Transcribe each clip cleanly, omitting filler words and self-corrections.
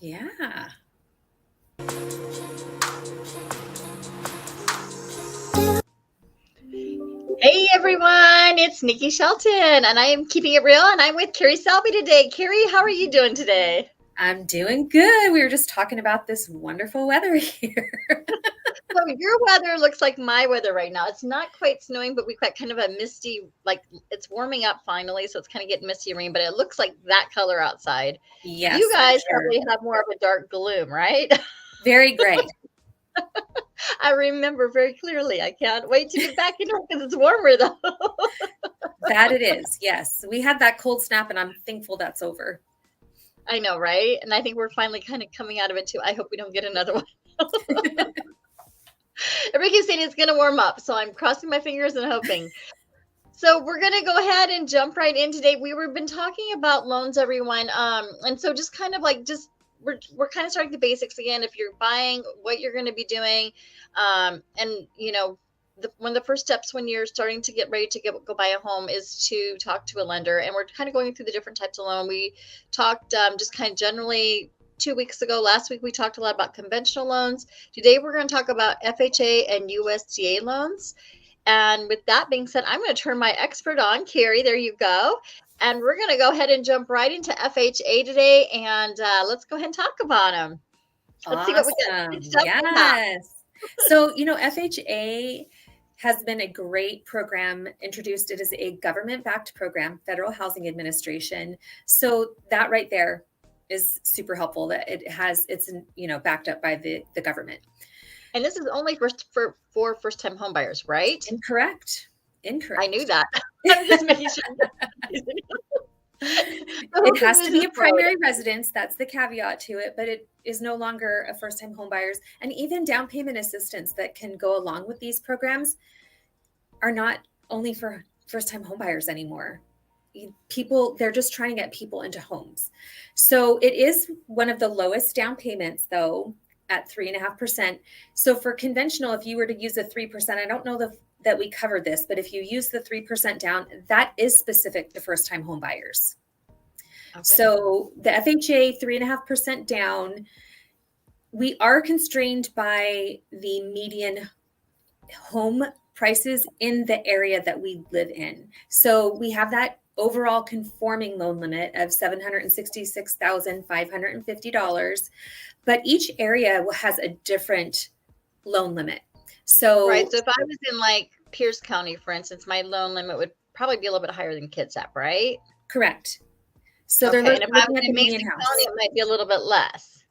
Yeah. Hey everyone, it's Niki Shelton, and I am keeping it real, and I'm with Kerri Selby today. Kerri, how are you doing today? I'm doing good. We were just talking about this wonderful weather here. So your weather looks like my weather right now. It's not quite snowing, but we've got kind of a misty, like it's warming up finally, so it's kind of getting misty rain, but it looks like that color outside. You Yes, for guys sure. probably have more of a dark gloom, right? Very gray. I remember very clearly. I can't wait to get back into it because it's warmer though. That it is. Yes. We had that cold snap and I'm thankful that's over. I know, right? And I think we're finally kind of coming out of it too. I hope we don't get another one. Everybody keeps saying it's going to warm up, so I'm crossing my fingers and hoping. So we're going to go ahead and jump right in today. We've been talking about loans, everyone, and so just kind of like we're kind of starting the basics again. If you're buying, what you're going to be doing, and one of the first steps when you're starting to get ready to go buy a home is to talk to a lender. And we're kind of going through the different types of loan. We talked just kind of generally 2 weeks ago. Last week we talked a lot about conventional loans. Today we're going to talk about FHA and USDA loans. And with that being said, I'm going to turn my expert on, Kerri. There you go. And we're going to go ahead and jump right into FHA today. And let's go ahead and talk about them. Let's see what we got. Awesome. Good stuff from that. Yes. So, FHA has been a great program introduced. It is a government-backed program, Federal Housing Administration. So that right there is super helpful that it's backed up by the government. And this is only for first-time homebuyers, right? Incorrect. I knew that. I was just making sure. It has to be a primary residence. That's the caveat to it, but it is no longer a first-time home buyers. And even down payment assistance that can go along with these programs are not only for first-time home buyers anymore. People, they're just trying to get people into homes. So it is one of the lowest down payments, though, at 3.5%. So for conventional, if you were to use a 3%, I don't know that we covered this, but if you use the 3% down, that is specific to first-time home buyers. Okay. So the FHA 3.5% down, we are constrained by the median home prices in the area that we live in. So we have that overall conforming loan limit of $766,550, but each area has a different loan limit. So right. So if I was in like Pierce County, for instance, my loan limit would probably be a little bit higher than Kitsap, right? Correct. So okay. they're And if I was in Mason County, it might be a little bit less.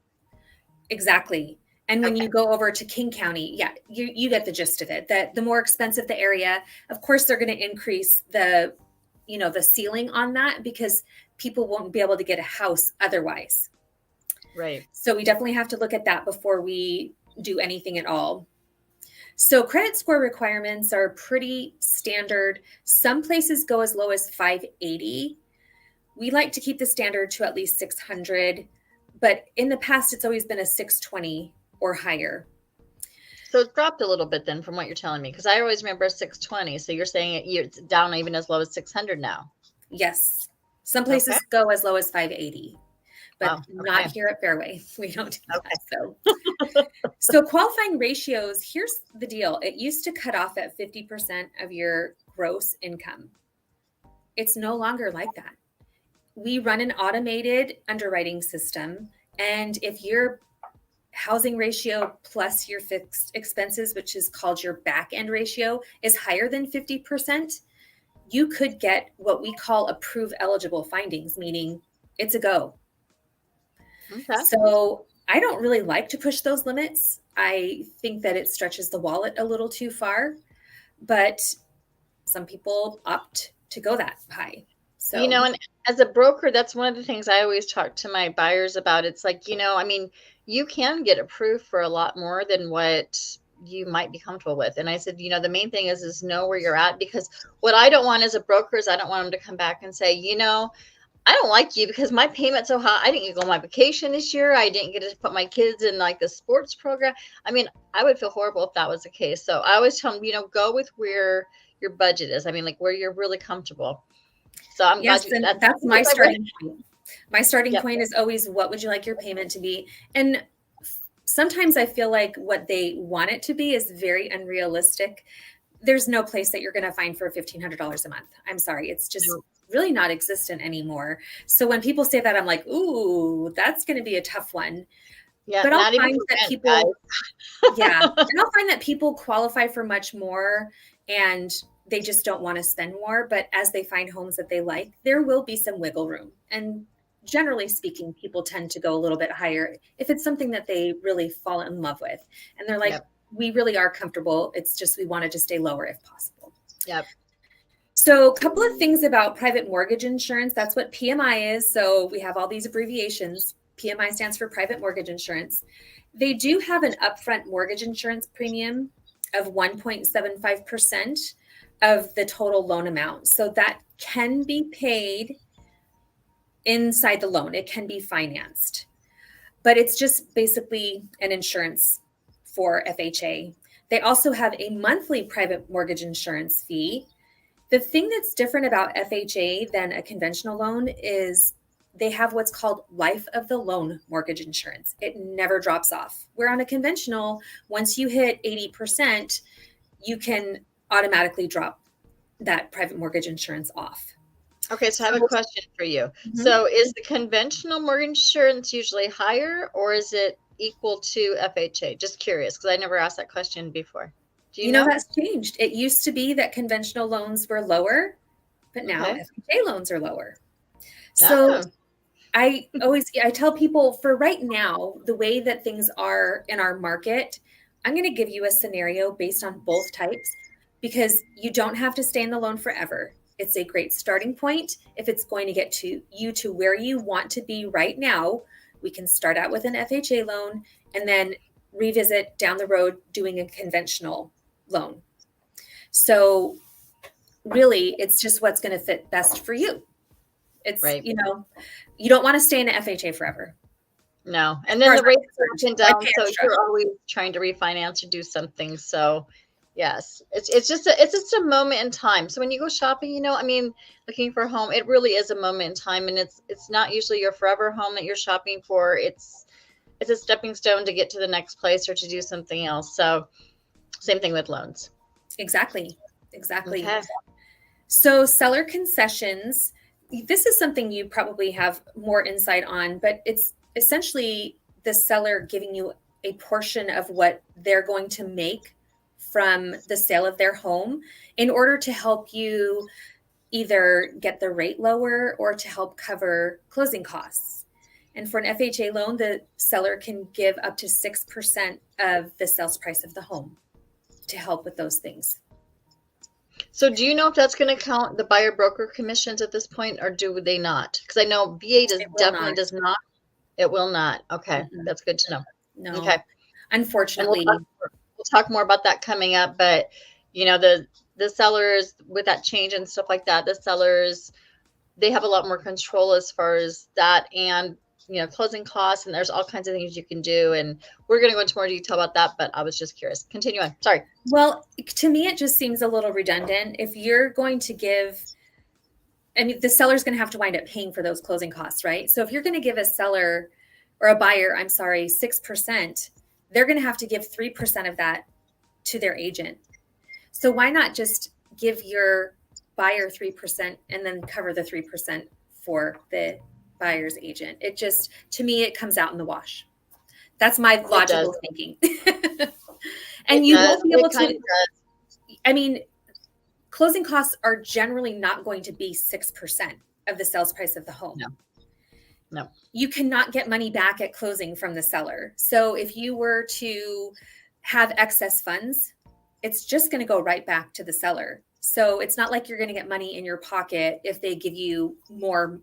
Exactly. And when you go over to King County, yeah, you get the gist of it. That the more expensive the area, of course, they're going to increase the ceiling on that because people won't be able to get a house otherwise. Right. So we definitely have to look at that before we do anything at all. So credit score requirements are pretty standard. Some places go as low as 580. We like to keep the standard to at least 600, but in the past, it's always been a 620 or higher. So it's dropped a little bit then from what you're telling me, because I always remember 620. So you're saying it's down even as low as 600 now? Yes. Some places go as low as 580, but not here at Fairway. We don't do that. So qualifying ratios, here's the deal. It used to cut off at 50% of your gross income. It's no longer like that. We run an automated underwriting system, and if your housing ratio plus your fixed expenses, which is called your back end ratio, is higher than 50%, you could get what we call approve eligible findings, meaning it's a go. Okay. So I don't really like to push those limits. I think that it stretches the wallet a little too far, but some people opt to go that high. So, and as a broker, that's one of the things I always talk to my buyers about. It's like, you can get approved for a lot more than what you might be comfortable with. And I said, the main thing is know where you're at, because what I don't want as a broker is I don't want them to come back and say, I don't like you because my payment's so high. I didn't get to go on my vacation this year. I didn't get to put my kids in like the sports program. I mean, I would feel horrible if that was the case. So I always tell them, go with where your budget is. I mean, like where you're really comfortable. So I'm glad that's my starting point. My starting Yep. point is always, what would you like your payment to be? And sometimes I feel like what they want it to be is very unrealistic. There's no place that you're going to find for $1,500 a month. I'm sorry. It's just No. really not existent anymore. So when people say that, I'm like, ooh, that's going to be a tough one. Yeah, But I'll not even find for that rent, people, yeah, guys. and I'll find that people qualify for much more and they just don't want to spend more. But as they find homes that they like, there will be some wiggle room. And generally speaking, people tend to go a little bit higher if it's something that they really fall in love with. And they're like, Yep. we really are comfortable. It's just we wanted to stay lower if possible. Yep. So a couple of things about private mortgage insurance. That's what PMI is. So we have all these abbreviations. PMI stands for private mortgage insurance. They do have an upfront mortgage insurance premium of 1.75% of the total loan amount. So that can be paid inside the loan. It can be financed, but it's just basically an insurance for FHA. They also have a monthly private mortgage insurance fee. The thing that's different about FHA than a conventional loan is they have what's called life of the loan mortgage insurance. It never drops off. Where on a conventional, once you hit 80%, you can automatically drop that private mortgage insurance off. Okay, so I have a question for you. Mhm. So is the conventional mortgage insurance usually higher, or is it equal to FHA? Just curious, because I never asked that question before. Do you know? That's changed. It used to be that conventional loans were lower, but now Okay. FHA loans are lower. So Oh, I tell people, for right now, the way that things are in our market, I'm going to give you a scenario based on both types because you don't have to stay in the loan forever. It's a great starting point. If it's going to get to you to where you want to be right now, we can start out with an FHA loan and then revisit down the road doing a conventional loan. So really, it's just what's going to fit best for you. It's, right. you don't want to stay in an FHA forever. No. And As far then as the I'm rates go up concerned. and Why down, pay so extra? you're always trying to refinance or do something. So yes, it's just a moment in time. So when you go shopping, I mean, looking for a home, it really is a moment in time, and it's not usually your forever home that you're shopping for. It's a stepping stone to get to the next place or to do something else. So same thing with loans. Exactly. Okay. So seller concessions, this is something you probably have more insight on, but it's essentially the seller giving you a portion of what they're going to make from the sale of their home in order to help you either get the rate lower or to help cover closing costs. And for an FHA loan, the seller can give up to 6% of the sales price of the home to help with those things. So do you know if that's going to count the buyer broker commissions at this point, or do they not? Because I know VA definitely does not. It will not. Okay. Mm-hmm. That's good to know. No. Okay. Unfortunately. And we'll talk more about that coming up, but the sellers, with that change and stuff like that, the sellers, they have a lot more control as far as that, and closing costs, and there's all kinds of things you can do, and we're going to go into more detail about that, but I was just curious. Continue on. Sorry. Well, to me, it just seems a little redundant. If you're going to give, the seller's going to have to wind up paying for those closing costs, right? So if you're going to give a seller or a buyer, 6%, they're going to have to give 3% of that to their agent. So why not just give your buyer 3% and then cover the 3% for the buyer's agent? It just, to me, it comes out in the wash. That's my logical thinking. And you won't be able to, closing costs are generally not going to be 6% of the sales price of the home. No. You cannot get money back at closing from the seller. So if you were to have excess funds, it's just going to go right back to the seller. So it's not like you're going to get money in your pocket if they give you more,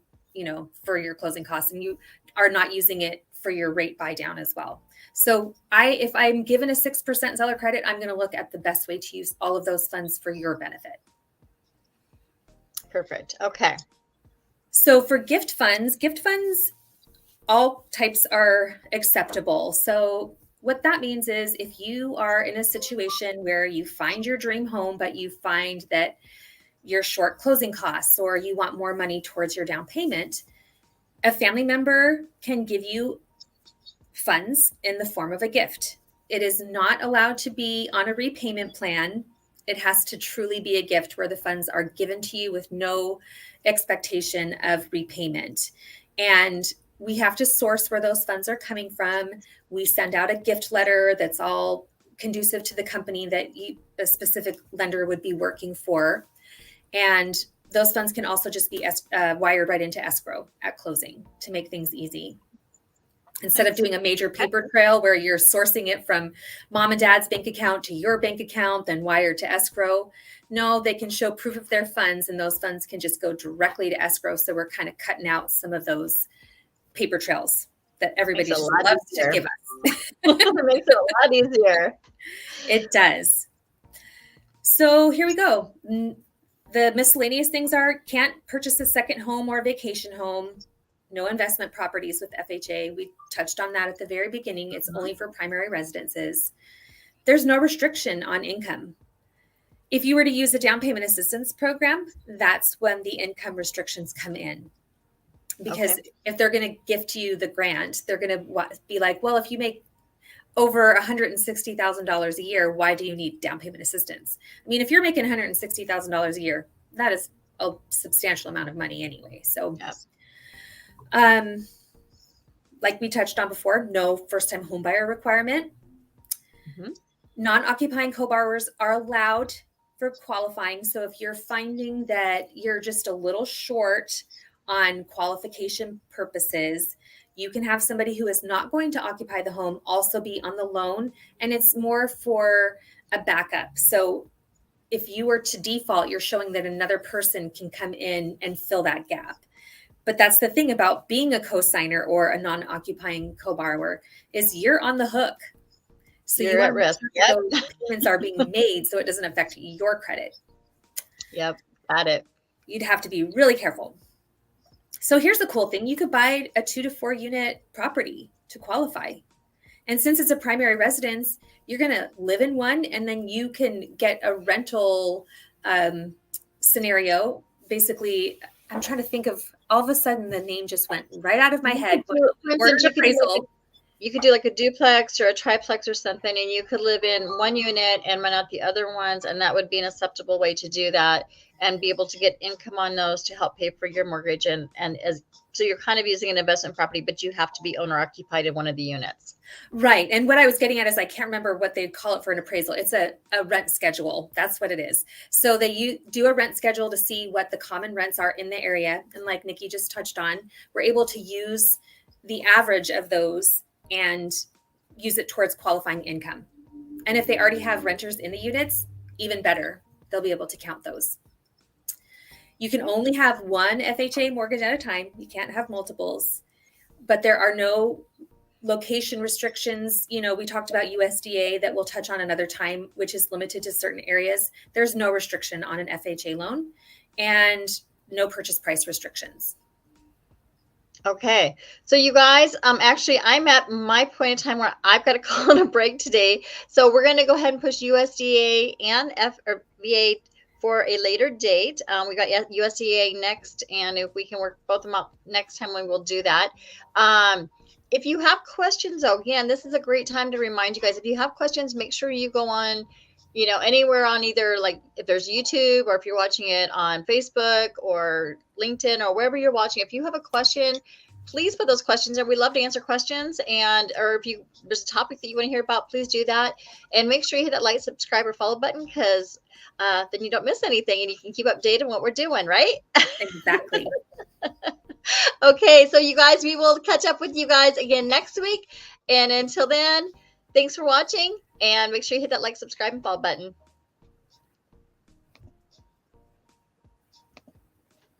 for your closing costs, and you are not using it for your rate buy down as well. So if I'm given a 6% seller credit, I'm going to look at the best way to use all of those funds for your benefit. Perfect. Okay. So for gift funds, all types are acceptable. So what that means is if you are in a situation where you find your dream home, but you find that you're short closing costs or you want more money towards your down payment, A family member can give you funds in the form of a gift. It is not allowed to be on a repayment plan. It has to truly be a gift where the funds are given to you with no expectation of repayment. And we have to source where those funds are coming from. We send out a gift letter that's all conducive to the company that a specific lender would be working for. And those funds can also just be wired right into escrow at closing to make things easy. Instead of doing a major paper trail where you're sourcing it from mom and dad's bank account to your bank account, then wired to escrow. No, they can show proof of their funds, and those funds can just go directly to escrow. So we're kind of cutting out some of those paper trails that everybody just loves to give us. It makes it a lot easier. It does. So here we go. The miscellaneous things are can't purchase a second home or vacation home. No investment properties with FHA. We touched on that at the very beginning. It's only for primary residences. There's no restriction on income. If you were to use a down payment assistance program, that's when the income restrictions come in. Because if they're going to gift you the grant, they're going to be like, well, if you make over $160,000 a year, why do you need down payment assistance? I mean, if you're making $160,000 a year, that is a substantial amount of money anyway. So like we touched on before, no first-time homebuyer requirement. Non-occupying co-borrowers are allowed for qualifying. So if you're finding that you're just a little short on qualification purposes, you can have somebody who is not going to occupy the home also be on the loan, and it's more for a backup. So if you were to default, you're showing that another person can come in and fill that gap. But that's the thing about being a co-signer or a non-occupying co-borrower is you're on the hook. So you're at risk. Those payments are being made so it doesn't affect your credit. Yep, got it. You'd have to be really careful. So here's the cool thing. You could buy a 2 to 4 unit property to qualify. And since it's a primary residence, you're going to live in one, and then you can get a rental scenario. Basically, I'm trying to think of, all of a sudden the name just went right out of my head. You could do like a duplex or a triplex or something, and you could live in one unit and rent out the other ones. And that would be an acceptable way to do that and be able to get income on those to help pay for your mortgage. So you're kind of using an investment property, but you have to be owner occupied in one of the units. Right. And what I was getting at is I can't remember what they call it for an appraisal. It's a rent schedule. That's what it is. So you do a rent schedule to see what the common rents are in the area. And like Niki just touched on, we're able to use the average of those and use it towards qualifying income. And if they already have renters in the units, even better, they'll be able to count those. You can only have one FHA mortgage at a time. You can't have multiples, but there are no location restrictions. You know, we talked about USDA that we'll touch on another time, which is limited to certain areas. There's no restriction on an FHA loan and no purchase price restrictions. Okay. So you guys, actually I'm at my point in time where I've got to call on a break today. So we're going to go ahead and push USDA and VA for a later date. We got USDA next, and if we can work both of them up next time, we will do that. If you have questions, though, again, this is a great time to remind you guys, if you have questions, make sure you go on, you know, anywhere on either, like if there's YouTube or if you're watching it on Facebook or LinkedIn or wherever you're watching, if you have a question, please put those questions in. We love to answer questions. Or if there's a topic that you want to hear about, please do that. And make sure you hit that like, subscribe, or follow button, because then you don't miss anything and you can keep updated on what we're doing, right? Exactly. Okay, so you guys, we will catch up with you guys again next week. And until then, thanks for watching, and make sure you hit that like, subscribe, and follow button.